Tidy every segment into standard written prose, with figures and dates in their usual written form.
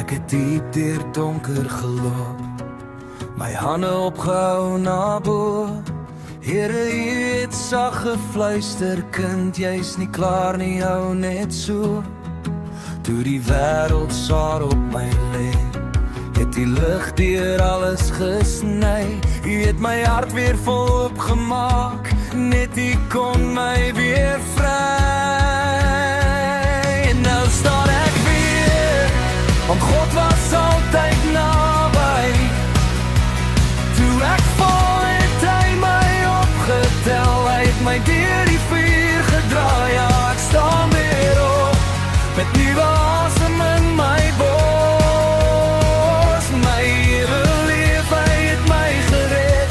Ek het diep deur donker geloop, my hande opgehou na bo. Here, U het sag gefluister, kind, jy's nie klaar nie, hou net so. Toe die wêreld saar op my lê, het die lig deur alles gesny. U het my hart weer volop gemaak, net U kon my weer vry. En nou staan ek weer, want God was altyd naby. Toe ek val het hy my opgetel, hy het my deur die vuur gedraai. Ja, ek staan weer op, met nuwe asem in my bors. My ewe leef, hy het my gered.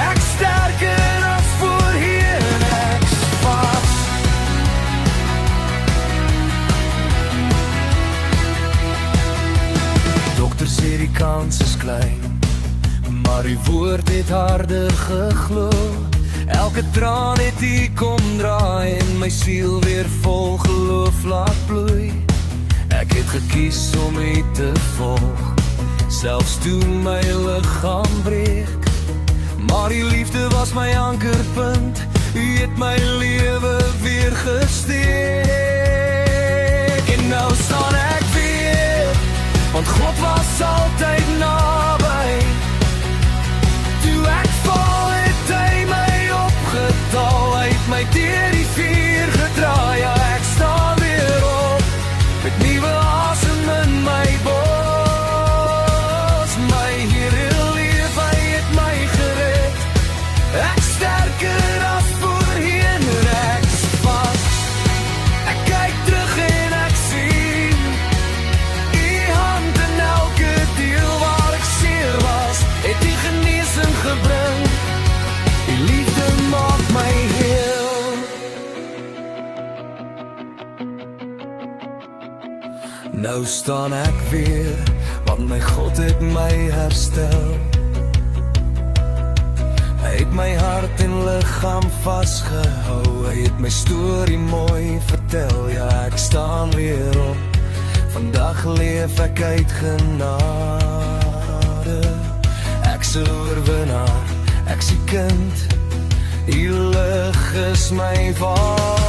Ek sterker as voorheen, ek's vas. Dokter sê die kans is klein, maar U woord het harder geglo. Elke traan het U kom draai en my siel weer vol geloof laat bloei. Ek het gekies om U te volg, selfs toe my liggaam breek. Maar U liefde was my ankerpunt, U het my lewe weer gesteek. En nou staan ek weer, want God was altyd naby. Toe ek val het hy my opgetal, hy het my deur die vuur gedraai. Ja, ek staan weer op, met nuwe asem in my bors. My Here leef, hy het my gered. Ek sterker as voorheen en ek's vas. Ek kyk terug en ek sien U hand in elke deel waar ek seer was, het U genesing gebring. U liefde maak my heel. Nou staan ek weer, want my God het my herstel. Hy het my hart en liggaam vasgehou, hy het my storie mooi vertel. Ja, ek staan weer op, vandag leef ek uit genade. Ek's 'n oorwinnaar, ek's 'n kind, U lig is my vader.